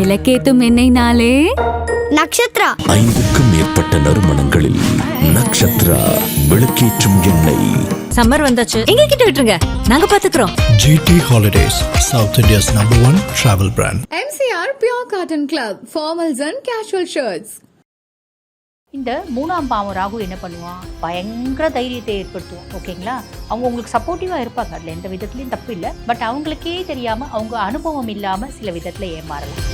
விளக்கேத்தும் எண்ணெய்னாலே நக்ஷத்ரா. 5க்கும் மேற்பட்ட நறுமணங்களில் நக்ஷத்ரா விளக்கேற்றும் எண்ணெய். சம்மர் வந்தாச்சு, எங்க கிட்ட விட்டுருங்க, நாங்க பாத்துக்கிறோம். GT Holidays, South India's #1 travel brand. MCR Pure Cotton Club, formals and casual shirts. இந்த 3ஆம் பாவம் ராகு என்ன பண்ணுவான், பயங்கர தைரியத்தை ஏற்படுத்துவோம். ஓகேங்களா, அவங்க உங்களுக்கு சப்போர்ட்டிவாக இருப்பாங்க, அதில் எந்த விதத்துலையும் தப்பு இல்லை. பட் அவங்களுக்கே தெரியாமல், அவங்க அனுபவம் இல்லாமல் சில விதத்தில் ஏமாறலாம்.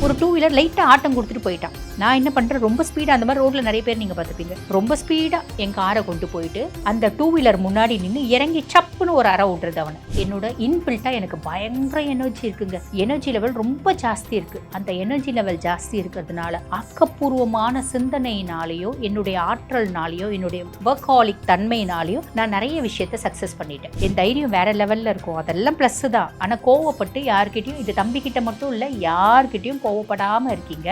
ஒரு 2 வீலர் லைட்டாக ஆட்டம் கொடுத்துட்டு போயிட்டான். நான் என்ன பண்ணுறேன், ரொம்ப ஸ்பீடாக, அந்த மாதிரி ரோட்டில் நிறைய பேர் நீங்கள் பார்த்துப்பீங்க, ரொம்ப ஸ்பீடாக என் காரை கொண்டு போயிட்டு அந்த 2 வீலர் முன்னாடி நின்று இறங்கி சப்புன்னு ஒரு அறை விட்றது அவனை. என்னோட இன்பில்ட்டாக எனக்கு பயங்கர எனர்ஜி இருக்குங்க, எனர்ஜி லெவல் ரொம்ப ஜாஸ்தி இருக்குது. அந்த எனர்ஜி லெவல் ஜாஸ்தி இருக்கிறதுனால ஆக்கப்பூர்வமான சிந்தனையினாலேயோ, என்னுடைய ஆற்றல்னாலேயோ, என்னுடைய ஒர்க்காலிக் தன்மையினாலேயோ நான் நிறைய விஷயத்தை சக்ஸஸ் பண்ணிட்டேன். என் தைரியம் வேற லெவலில் இருக்கும், அதெல்லாம் ப்ளஸ் தான். ஆனால் கோவப்பட்டு யார்கிட்டையும், இது தம்பிக்கிட்ட மட்டும் இல்லை, யார்கிட்டையும் கோவப்படாமல் இருக்கீங்க.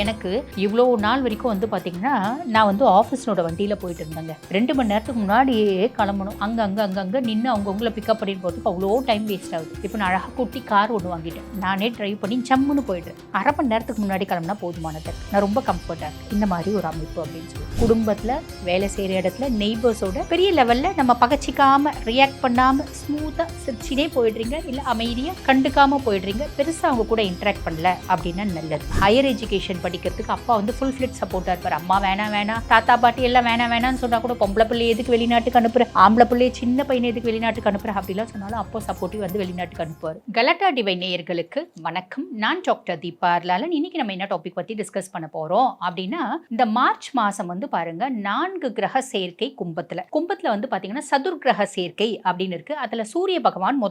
எனக்கு இவ்வளோ நாள் வரைக்கும் வந்து பார்த்தீங்கன்னா, நான் வந்து ஆஃபீஸ்னோட வண்டியில் போயிட்டு இருந்தேங்க. 2 மணி நேரத்துக்கு முன்னாடியே கிளம்பணும். அங்கே நின்று அவங்கவுங்கள பிக்கப் பண்ணிட்டு போகிறதுக்கு அவ்வளோ டைம் வேஸ்ட் ஆகுது. இப்போ நான் அழகாக குட்டி கார் ஒன்று வாங்கிட்டேன், நானே ட்ரைவ் பண்ணி ஜம்முன்னு போயிடுறேன். அரை மணி நேரத்துக்கு முன்னாடி கிளம்புனா போதுமானது. நான் ரொம்ப கம்ஃபர்ட்டாக இருக்கேன். இந்த மாதிரி ஒரு அமைப்பு அப்படின்னு சொல்லி குடும்பத்தில், வேலை செய்கிற இடத்துல, நெய்பர்ஸோட பெரிய லெவலில் நம்ம பகச்சிக்காமல், ரியாக்ட் பண்ணாமல் ஸ்மூத்தாக சிரிச்சினே போயிடுறீங்க, இல்லை அமைதியாக கண்டுக்காமல் போயிடுறீங்க, பெருசாக அவங்க கூட இன்ட்ராக்ட் பண்ணல அப்படின்னா நல்லது. ஹையர் எஜுகேஷன் படிக்கிறதுக்கு அப்பா வந்து ஃபுல் ஃபிளெட் சப்போர்ட்டாக இருப்பார். அம்மா வேணாம், தாத்தா பாட்டி எல்லாம் வேணாம்னு சொன்னால் கூட, பொம்பளை பிள்ளை எதுக்கு வெளிநாட்டுக்கு அனுப்புற, ஆம்பளை பிள்ளைய சின்ன பையனை எதுக்கு வெளிநாட்டுக்கு அனுப்புற அப்படிலாம் சொன்னாலும் அப்போ சப்போர்ட்டிவ் வந்து வெளிநாட்டுக்கு அனுப்புவார். கலாட்டா டிவைன் நேயர்களுக்கு வணக்கம். நான் டாக்டர் தீபா லாலன். இன்னைக்கு நம்ம என்ன டாபிக் பற்றி டிஸ்கஸ் பண்ண போகிறோம் அப்படின்னா, இந்த மார்ச் மாதம் வந்து பாருங்க, 4 கிரக சேர்க்கை கும்பத்தில் வந்து பார்த்தீங்கன்னா சதுர் கிரக சேர்க்கை அப்படின்னு இருக்கு. அதில் சூரிய பகவான்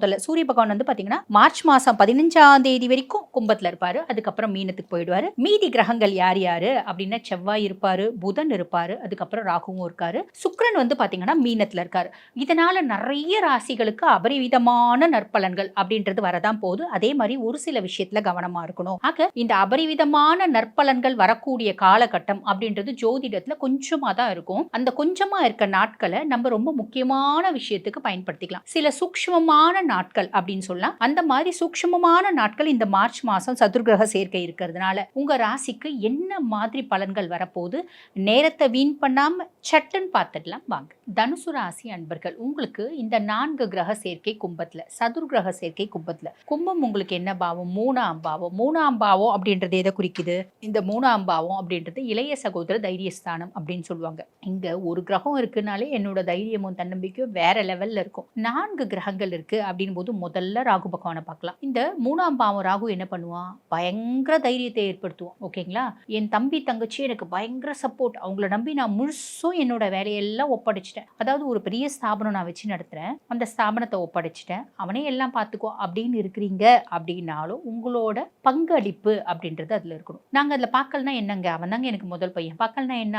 வந்து பார்த்தீங்கன்னா மார்ச் மாதம் 15ஆம் தேதி வரைக்கும் கும்பத்தில் இருப்பார். அதுக்கப்புறம் மீனத்துக்கு போயிடுவார். மீதி கிரகங்கள் யாரு அப்படின்னா, செவ்வாய் இருப்பாரு, புதன் இருப்பாரு, அதுக்கப்புறம் ராகுவும் இருக்காரு, சுக்கிரன் வந்து பாத்தீங்கன்னா மீனத்துல இருக்காரு. இதனால நிறைய ராசிகளுக்கு அபரிவிதமான நற்பலன்கள் அப்படின்றது வரதான் போகுது. அதே மாதிரி ஒரு சில விஷயத்துல கவனமா இருக்கணும். ஆக இந்த அபரிவிதமான நற்பலன்கள் வரக்கூடிய காலகட்டம் அப்படின்றது ஜோதிடத்துல கொஞ்சமா தான் இருக்கும். அந்த கொஞ்சமா இருக்க நாட்களை நம்ம ரொம்ப முக்கியமான விஷயத்துக்கு பயன்படுத்திக்கலாம். சில சூக்ஷ்மமான நாட்கள் அப்படின்னு சொல்லலாம். அந்த மாதிரி சூக்ஷ்மமான நாட்கள் இந்த மார்ச் மாசம் சதுர்கிரக சேர்க்கை இருக்கிறதுனால உங்க ராசிக்கு என்ன மாதிரி பலன்கள் வரப்போகுது, நேரத்தை வீண் பண்ணாம சட்டுன்னு பார்த்துடலாம் வாங்க. தனுசு ராசி அன்பர்கள், உங்களுக்கு இந்த 4 கிரக சேர்க்கை கும்பத்துல, சதுர் கிரக சேர்க்கை கும்பத்துல, கும்பம் உங்களுக்கு என்ன பாவம், 3ஆம் பாவம். 3ஆம் பாவம் அப்படின்றது எதை குறிக்குது, இந்த 3ஆம் பாவம் அப்படின்றது இளைய சகோதர தைரியஸ்தானம் அப்படின்னு சொல்லுவாங்க. இங்க ஒரு கிரகம் இருக்குனாலே என்னோட தைரியமும் தன்னம்பிக்கையும் வேற லெவல்ல இருக்கும். 4 கிரகங்கள் இருக்கு அப்படின் போது முதல்ல ராகு பகவானை பார்க்கலாம். இந்த 3ஆம் பாவம் ராகு என்ன பண்ணுவான், பயங்கர தைரியத்தை ஏற்படுத்துவோம். ஓகேங்களா, என் தம்பி தங்கச்சி எனக்கு பயங்கர சப்போர்ட், அவங்கள நம்பி நான் முழுசும் என்னோட வேலையெல்லாம் ஒப்படைச்சிட்டேன். அதாவது ஒரு பெரிய ஸ்தாபனம் நான் வச்சு நடத்துறேன், அந்த ஸ்தாபனத்தை ஒப்படைச்சிட்டேன், அவனே எல்லாம் பார்த்துக்கோ அப்படின்னு இருக்கிறீங்க அப்படின்னாலும் உங்களோட பங்களிப்பு அப்படின்றது அதுல இருக்கணும். நாங்க அதுல பார்க்கலனா என்னங்க, அவன் தாங்க எனக்கு முதல் பையன், பார்க்கலனா என்ன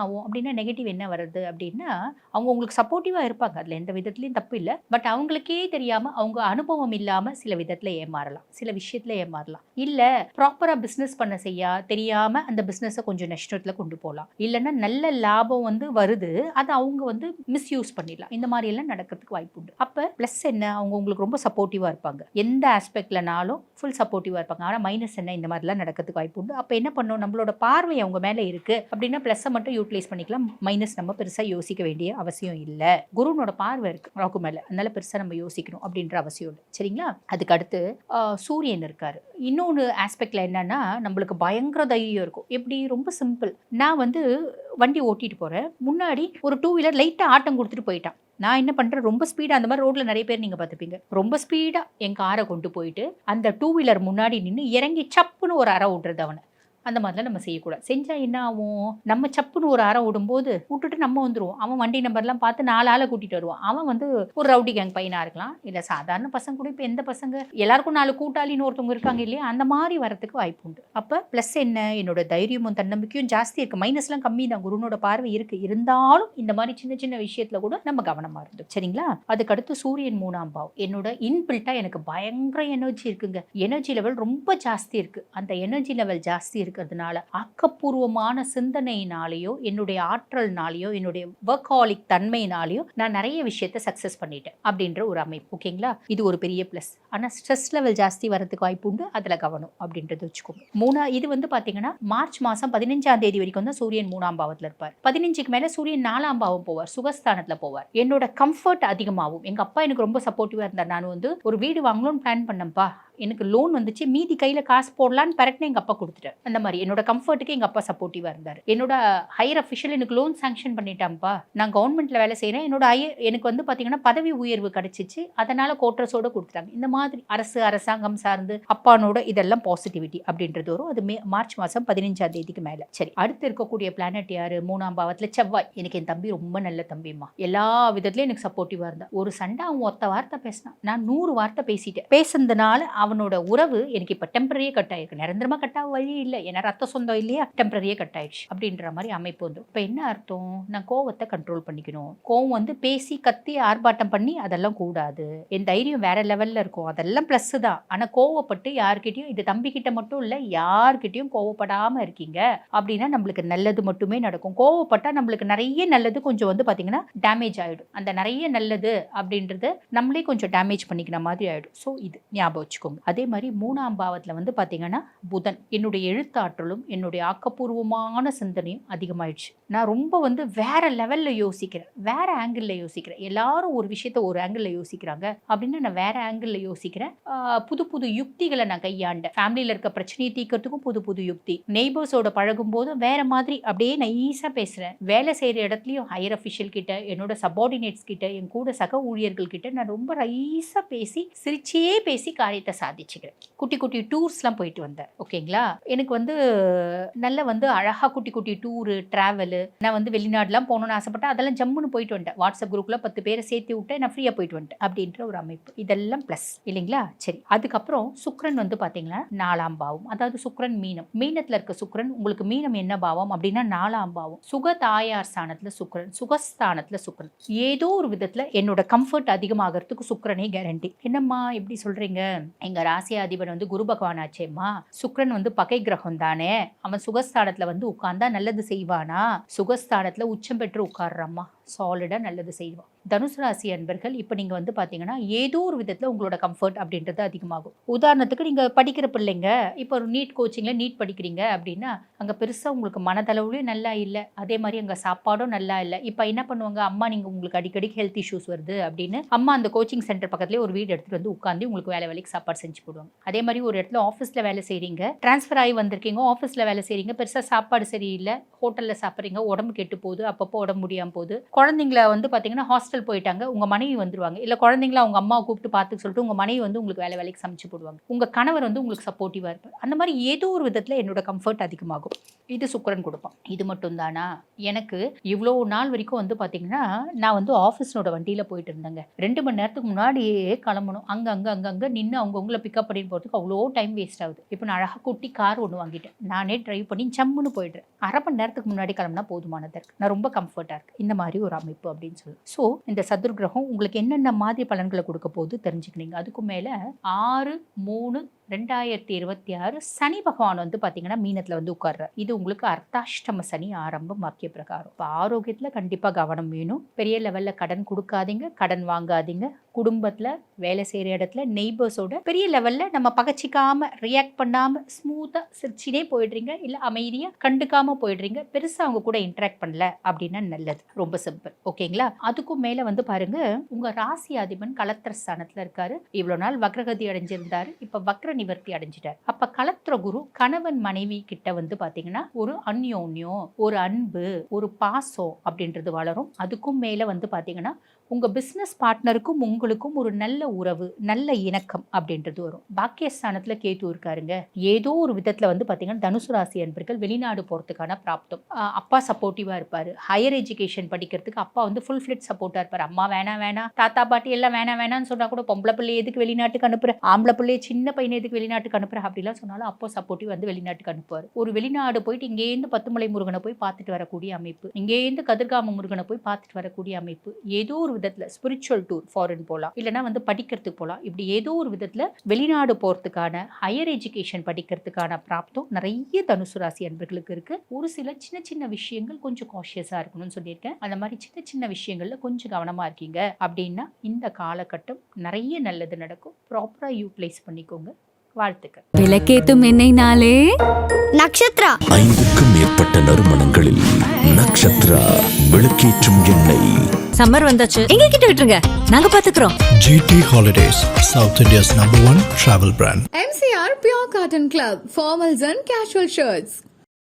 ஆகும் அப்படின்னா நெகட்டிவ் என்ன வருது அப்படின்னா, அவங்க உங்களுக்கு சப்போர்ட்டிவா இருப்பாங்க, அதுல எந்த விதத்துலயும் தப்பு இல்லை. பட் அவங்களுக்கே தெரியாம, அவங்க அனுபவம் இல்லாம சில விதத்துல ஏமாறலாம், சில விஷயத்துல ஏமாறலாம். இல்ல ப்ராப்பரா பிஸ்னஸ் பண்ண தெரியாம அந்த பிஸ்னஸை கொஞ்சம் நஷ்டத்துல கொண்டு போகலாம். இல்லைன்னா நல்ல லாபம் வந்து வருது, அதை அவங்க வந்து மிஸ்யூஸ் பண்ணிடலாம். இந்த மாதிரி எல்லாம் நடக்கிறதுக்கு வாய்ப்பு உண்டு. அப்ப பிளஸ் என்ன, அவங்க உங்களுக்கு ரொம்ப சப்போர்ட்டிவா இருப்பாங்க, எந்த ஆஸ்பெக்ட்லனாலும் ஃபுல் சப்போர்ட்டிவா இருப்பாங்க. ஆனா மைனஸ் என்ன, இந்த மாதிரிலாம் நடக்கிறதுக்கு வாய்ப்பு உண்டு. அப்ப என்ன பண்ணும், நம்மளோட பார்வை அவங்க மேல இருக்கு அப்படின்னா பிளஸ்ஸை மட்டும் யூட்டிலைஸ் பண்ணிக்கலாம், மைனஸ் நம்ம பெருசா யோசிக்க வேண்டிய அவசியம் இல்லை. குருனோட பார்வை இருக்கு ராகு மேல, அதனால பெருசா நம்ம யோசிக்கணும் அப்படின்ற அவசியம் இல்லை. சரிங்களா, அதுக்கு அடுத்து சூரியன் இருக்காரு. இன்னொன்று ஆஸ்பெக்ட்ல என்னன்னா, நம்மளுக்கு பயங்கர தைரியம் இருக்கும். எப்படி, ரொம்ப சிம்பிள். நான் வந்து வண்டி ஓட்டிட்டு போறேன், முன்னாடி ஒரு 2 வீலர் லைட்டா ஆட்டம் கொடுத்துட்டு போயிட்டான். நான் என்ன பண்றேன், ரொம்ப ஸ்பீடா, அந்த மாதிரி ரோட்ல நிறைய பேர் நீங்க பார்த்துப்பீங்க, ரொம்ப ஸ்பீடா என் காரை கொண்டு போயிட்டு அந்த 2 வீலர் முன்னாடி நின்று இறங்கி சப்புன்னு ஒரு அறை விடுறது அவனை. அந்த மாதிரிலாம் நம்ம செய்யக்கூடாது. செஞ்சால் என்ன ஆகும், நம்ம சப்புன்னு ஒரு அறை விடும்போது விட்டுட்டு நம்ம வந்துடுவோம். அவன் வண்டி நம்பர்லாம் பார்த்து 4 ஆளை கூட்டிகிட்டு வருவான். அவன் வந்து ஒரு ரவுடி கேங் பையனாக இருக்கலாம், இல்லை சாதாரண பசங்க கூட. இப்போ எந்த பசங்க, எல்லாருக்கும் 4 கூட்டாளின்னு ஒருத்தவங்க இருக்காங்க இல்லையா, அந்த மாதிரி வரத்துக்கு வாய்ப்பு உண்டு. அப்போ ப்ளஸ் என்ன, என்னோட தைரியமும் தன்னம்பிக்கையும் ஜாஸ்தி இருக்குது, மைனஸ்லாம் கம்மி தான், குருனோட பார்வை இருக்குது. இருந்தாலும் இந்த மாதிரி சின்ன சின்ன விஷயத்தில் கூட நம்ம கவனமாக இருந்தோம். சரிங்களா, அதுக்கடுத்து சூரியன் 3ஆம் பாவம். என்னோட இன்பில்ட்டாக எனக்கு பயங்கர எனர்ஜி இருக்குங்க, எனர்ஜி லெவல் ரொம்ப ஜாஸ்தி இருக்குது. அந்த எனர்ஜி லெவல் ஜாஸ்தி இருக்கிறதுனால ஆக்கப்பூர்வமான சிந்தனையினாலேயோ என்னுடைய ஆற்றல்னாலேயோ என்னுடைய ஒர்க்காலிக் தன்மையினாலேயோ நான் நிறைய விஷயத்த சக்ஸஸ் பண்ணிட்டேன் அப்படின்ற ஒரு அமைப்பு. ஓகேங்களா, இது ஒரு பெரிய ப்ளஸ். ஆனால் ஸ்ட்ரெஸ் லெவல் ஜாஸ்தி வரதுக்கு வாய்ப்பு உண்டு, அதில் கவனம் அப்படின்றது வச்சுக்கோங்க. இது வந்து பார்த்தீங்கன்னா மார்ச் மாதம் 15ஆம் தேதி வரைக்கும் தான் சூரியன் 3ஆம் பாவத்தில் இருப்பார். 15க்கு மேலே சூரியன் 4ஆம் பாவம் போவார், சுகஸ்தானத்தில் போவார். என்னோட கம்ஃபர்ட் அதிகமாகும். எங்கள் அப்பா எனக்கு ரொம்ப சப்போர்ட்டிவாக இருந்தார். நான் வந்து ஒரு வீடு வாங்கணும்னு பிளான் பண்ணேன்ப்பா, எனக்கு லோன் வந்துச்சு, மீதி கையில் காசு போடலான்னு பரட்டுன்னு எங்கள் அப்பா கொடுத்துட்டார். அந்த மாதிரி என்னோட கம்ஃபர்ட்டுக்கு எங்கள் அப்பா சப்போர்ட்டிவாக இருந்தார். என்னோட ஹையர் அஃபிஷியல் எனக்கு லோன் சாங்ஷன் பண்ணிட்டான்ப்பா, நான் கவர்மெண்ட்டில் வேலை செய்கிறேன், எனக்கு வந்து பார்த்தீங்கன்னா பதவி உயர்வு கிடைச்சிச்சு, அதனால் கோட்ரஸோட கொடுத்துட்டாங்க. இந்த மாதிரி அரசாங்கம் சார்ந்து அப்பானோட இதெல்லாம் பாசிட்டிவிட்டி அப்படின்றது வரும். அது மார்ச் மாதம் 15ஆம் தேதிக்கு மேலே. சரி, அடுத்து இருக்கக்கூடிய பிளானட் யாரு? 3ஆம் பாவத்தில் செவ்வாய். எனக்கு என் தம்பி ரொம்ப நல்ல தம்பிம்மா, எல்லா விதத்துலையும் எனக்கு சப்போர்ட்டிவாக இருந்தா. ஒரு சண்டை அவன் ஒத்த வார்த்தை பேசினான், நான் 100 வார்த்தை பேசிட்டேன். பேசுனதுனால அவனோட உறவு எனக்கு இப்போ டெம்பரரியே கட் ஆயிருக்கு. நிரந்தரமா கட்டாக வழி இல்லை, ஏன்னா ரத்த சொந்தம் இல்லையா, டெம்பரரியே கட் ஆயிடுச்சு அப்படின்ற மாதிரி அமைப்பு வந்து. இப்போ என்ன அர்த்தம்? நான் கோவத்தை கண்ட்ரோல் பண்ணிக்கணும். கோவம் வந்து பேசி கத்தி ஆர்ப்பாட்டம் பண்ணி அதெல்லாம் கூடாது. என் தைரியம் வேற லெவல்ல இருக்கும், அதெல்லாம் பிளஸ் தான். ஆனால் கோவப்பட்டு யார்கிட்டையும், இது தம்பிக்கிட்ட மட்டும் இல்லை, யார்கிட்டையும் கோவப்படாமல் இருக்கீங்க அப்படின்னா நம்மளுக்கு நல்லது மட்டுமே நடக்கும். கோவப்பட்டால் நம்மளுக்கு நிறைய நல்லது கொஞ்சம் வந்து பார்த்தீங்கன்னா டேமேஜ் ஆகிடும். அந்த நிறைய நல்லது அப்படின்றது நம்மளே கொஞ்சம் டேமேஜ் பண்ணிக்கிற மாதிரி ஆகிடும். ஸோ இது ஞாபகம் வச்சுக்கோங்க. அதே மாதிரி 3ஆம் பாவத்தில் வந்து பார்த்தீங்கன்னா புதன். என்னுடைய எழுத்தாற்றலும் என்னுடைய ஆக்கப்பூர்வமான சிந்தனையும் அதிகமாயிடுச்சு. நான் ரொம்ப வந்து வேற லெவலில் யோசிக்கிறேன், வேற ஆங்கிளில் யோசிக்கிறேன். எல்லாரும் ஒரு விஷயத்த ஒரு ஆங்கிளில் யோசிக்கிறாங்க அப்படின்னு நான் வேற ஆங்கிளில் யோசிக்கிறேன். புது புது யுக்திகளை நான் கையாண்டேன். ஃபேமிலியில் இருக்க பிரச்சனையை தீர்க்கறதுக்கும் புது புது யுக்தி. நெய்பர்ஸோட பழகும் போதும் வேற மாதிரி அப்படியே நைஸாக பேசுகிறேன். வேலை செய்கிற இடத்துலையும் ஹையர் அஃபிஷியல் கிட்ட, என்னோட சபார்டினேட்ஸ் கிட்ட, என் கூட சக ஊழியர்கள் கிட்ட நான் ரொம்ப நைஸாக பேசி சிரிச்சே பேசி காரியத்தை சாதிச்சுக்கிறேன். குட்டி குட்டி டூர்ஸ்லாம் போயிட்டு வந்தேன். ஓகேங்களா, எனக்கு வந்து நல்ல வந்து அழகாக குட்டி குட்டி டூரு ட்ராவலு, நான் வந்து வெளிநாடுலாம் போகணும்னு ஆசைப்பட்டேன், அதெல்லாம் ஜம்முன்னு போயிட்டு வந்துட்டேன். வாட்ஸ்அப் குரூப்பில் 10 பேரை சேர்த்து விட்டு நான் ஃப்ரீயாக போயிட்டு வந்துட்டேன் அப்படின்ற ஒரு அமைப்பு. இதெல்லாம் ப்ளஸ் இல்லைங்களா? சரி, அதுக்கப்புறம் சுக்ரன் வந்து பார்த்தீங்கன்னா 4ஆம் பாவம், அதாவது சுக்ரன் மீனம். மீனத்தில் இருக்க சுக்ரன் உங்களுக்கு மீனம் என்ன பாவம் அப்படின்னா 4ஆம் பாவம். சுக தாயார் ஸ்தானத்தில் சுக்ரன், சுகஸ்தானத்தில் சுக்ரன். ஏதோ ஒரு விதத்தில் என்னோட கம்ஃபர்ட் அதிகமாகிறதுக்கு சுக்ரனே கேரண்டி. என்னம்மா எப்படி சொல்றீங்க? எங்க ராசி அதிபர் வந்து குரு பகவான் ஆச்சேம்மா, சுக்ரன் வந்து பகை கிரகம் தானே, அவன் சுகஸ்தானத்துல வந்து உட்கார்ந்தா நல்லது செய்வானா? சுகஸ்தானத்துல உச்சம் பெற்று உட்கார்றாம்மா, சாலிடா நல்லது செய்வான். தனுசு ராசி அன்பர்கள், இப்போ நீங்கள் வந்து பார்த்தீங்கன்னா ஏதோ ஒரு விதத்தில் உங்களோட கம்ஃபர்ட் அப்படின்றது அதிகமாகும். உதாரணத்துக்கு நீங்கள் படிக்கிற பிள்ளைங்க, இப்போ ஒரு நீட் கோச்சிங்கில் நீட் படிக்கிறீங்க அப்படின்னா அங்கே பெருசாக உங்களுக்கு மனதளவுலையும் நல்லா இல்லை, அதே மாதிரி அங்கே சாப்பாடும் நல்லா இல்லை. இப்போ என்ன பண்ணுவாங்க, அம்மா நீங்கள் உங்களுக்கு அடிக்கடி ஹெல்த் இஷ்யூஸ் வருது அப்படின்னு அம்மா அந்த கோச்சிங் சென்டர் பக்கத்துலேயே ஒரு வீடு எடுத்துகிட்டு வந்து உட்காந்து உங்களுக்கு வேலைக்கு சாப்பாடு செஞ்சு போடுவாங்க. அதே மாதிரி ஒரு இடத்துல ஆஃபீஸில் வேலை செய்கிறீங்க, ட்ரான்ஸ்ஃபர் ஆகி வந்திருக்கீங்க, ஆஃபீஸில் வேலை செய்கிறீங்க, பெருசாக சாப்பாடு சரியில்லை, ஹோட்டலில் சாப்பிட்றீங்க, உடம்பு கெட்டு போகுது, அப்பப்போ உடம்பு முடியாமல் போகுது. குழந்தைங்கள வந்து பார்த்தீங்கன்னா ஹாஸ்டல் போயிட்டாங்க, உங்கள் மனைவி வந்துருவாங்க, இல்லை குழந்தைங்கள அவங்க அம்மாவை கூப்பிட்டு பார்த்துக்க சொல்லிட்டு உங்கள் மனைவி வந்து உங்களுக்கு வேலைக்கு சமைச்சு போடுவாங்க. உங்கள் கணவர் வந்து உங்களுக்கு சப்போர்ட்டிவாக இருப்பார். அந்த மாதிரி ஏதோ ஒரு விதத்தில் என்னோட கம்ஃபர்ட் அதிகமாகும். இது சுக்கிரன் கொடுப்பான். இது மட்டும் தானா? எனக்கு இவ்வளோ நாள் வரைக்கும் வந்து பார்த்தீங்கன்னா நான் வந்து ஆஃபீஸ்னோட வண்டியில் போயிட்டு இருந்தேங்க. 2 மணி நேரத்துக்கு முன்னாடியே கிளம்பணும், அங்கே நின்று அவங்கவுங்கள பிக்கப் பண்ணிட்டு போகிறதுக்கு அவ்வளோ டைம் வேஸ்ட் ஆகுது. இப்போ நான் அழகாக குட்டி கார் ஒன்று வாங்கிட்டேன், நானே ட்ரைவ் பண்ணி ஜம்முன்னு போயிடுறேன். 1/2 மணி நேரத்துக்கு முன்னாடி கிளம்புனா போதுமானதாக இருக்குது, நான் ரொம்ப கம்ஃபர்ட்டாக இருக்குது. இந்த மாதிரி ஒரு அமைப்பு அப்படின்னு சொல்லி. ஸோ இந்த சதுர் கிரகம் உங்களுக்கு என்னென்ன மாதிரி பலன்களை கொடுக்க போது தெரிஞ்சுக்கிறீங்க. அதுக்கு மேலே 6/3/2026 சனி பகவான் வந்து பார்த்தீங்கன்னா மீனத்தில் வந்து உட்கார்றார். இது உங்களுக்கு அர்த்தாஷ்டம சனி ஆரம்பம் வாக்கிய பிரகாரம். இப்போ ஆரோக்கியத்தில் கண்டிப்பாக கவனம் வேணும். பெரிய லெவலில் கடன் கொடுக்காதீங்க, கடன் வாங்காதீங்க. குடும்பத்தில் வேலை செய்கிற இடத்துல நெய்பர்ஸோட பெரிய லெவலில் நம்ம பகச்சிக்காமல் ரியாக்ட் பண்ணாமல் ஸ்மூத்தாக சிரிச்சினே போயிடுறீங்க, இல்லை அமைதியாக கண்டுக்காமல் போயிடுறீங்க, பெருசாக அவங்க கூட இன்ட்ராக்ட் பண்ணல அப்படின்னா நல்லது. ரொம்ப சிம்பிள். ஓகேங்களா? அதுக்கும் மேலே வந்து பாருங்க, உங்கள் ராசி அதிபன் கலத்திர ஸ்தானத்தில் இருக்காரு. இவ்வளோ நாள் வக்ரகதி அடைஞ்சிருந்தாரு, இப்போ வக்ர நிவர்த்தி அடைஞ்சிட்டார். அப்ப கலத்திர குரு கணவன் மனைவி கிட்ட வந்து பாத்தீங்கன்னா ஒரு அந்யோன்யம், ஒரு அன்பு, ஒரு பாசம் அப்படின்றது வளரும். அதுக்கும் மேல வந்து பாத்தீங்கன்னா உங்க பிசினஸ் பார்ட்னருக்கும் உங்களுக்கும் ஒரு நல்ல உறவு, நல்ல இணக்கம் அப்படின்றது வரும். பாக்கியஸ்தானத்துல கேது இருக்காருங்க. ஏதோ ஒரு விதத்துல வந்து பாத்தீங்கன்னா தனுசு ராசி அன்பர்கள் வெளிநாடு போறதுக்கான பிராப்தம். அப்பா சப்போர்ட்டிவா இருப்பாரு. ஹையர் எஜுகேஷன் படிக்கிறதுக்கு அப்பா வந்து ஃபுல் ஃபிளெட் சப்போர்ட்டா இருப்பாரு. அம்மா வேணாம், தாத்தா பாட்டி எல்லாம் வேணாம்னு சொன்னா கூட பொம்பளை பிள்ளை எதுக்கு வெளிநாட்டுக்கு அனுப்புற, ஆம்பளை பிள்ளைய சின்ன பையனை எதுக்கு வெளிநாட்டுக்கு அனுப்புற அப்படிலாம் சொன்னாலும் அப்போ சப்போர்ட்டிவ் வந்து வெளிநாட்டுக்கு அனுப்புவார். ஒரு வெளிநாடு போயிட்டு இங்கேருந்து பத்துமலை முருகனை போய் பார்த்துட்டு வரக்கூடிய அமைப்பு, இங்கேருந்து கதிர்காம முருகனை போய் பார்த்துட்டு வரக்கூடிய அமைப்பு, ஏதோ ஒரு விதத்துல ஸ்பிரிச்சுவல் டூர் ஃபாரின் போகலாம், இல்லைன்னா வந்து படிக்கிறதுக்கு போகலாம். இப்படி ஏதோ ஒரு விதத்துல வெளிநாடு போறதுக்கான ஹையர் எஜுகேஷன் படிக்கிறதுக்கான பிராப்தம் நிறைய தனுசு ராசி அன்பர்களுக்கு இருக்கு. ஒரு சில சின்ன சின்ன விஷயங்கள் கொஞ்சம் காஷியஸா இருக்கணும்னு சொல்லியிருக்கேன். அந்த மாதிரி சின்ன சின்ன விஷயங்கள்ல கொஞ்சம் கவனமா இருக்கீங்க அப்படின்னா இந்த காலகட்டம் நிறைய நல்லது நடக்கும். ப்ராப்பரா யூட்டிலைஸ் பண்ணிக்கோங்க. வாழ்த்துக்கள். விளக்கேத்தும் எண்ணெய்னாலே நக்ஷத்ரா. 5க்கும் மேற்பட்ட நறுமணங்களில் நக்ஷத்ரா விளக்கேற்றும் எண்ணெய். சம்மர் வந்தாச்சு, எங்க கிட்ட விட்டுருங்க, நாங்க பாத்துக்கிறோம். GT Holidays, South India's #1 travel brand. MCR Pure Cotton Club, formals and casual shirts.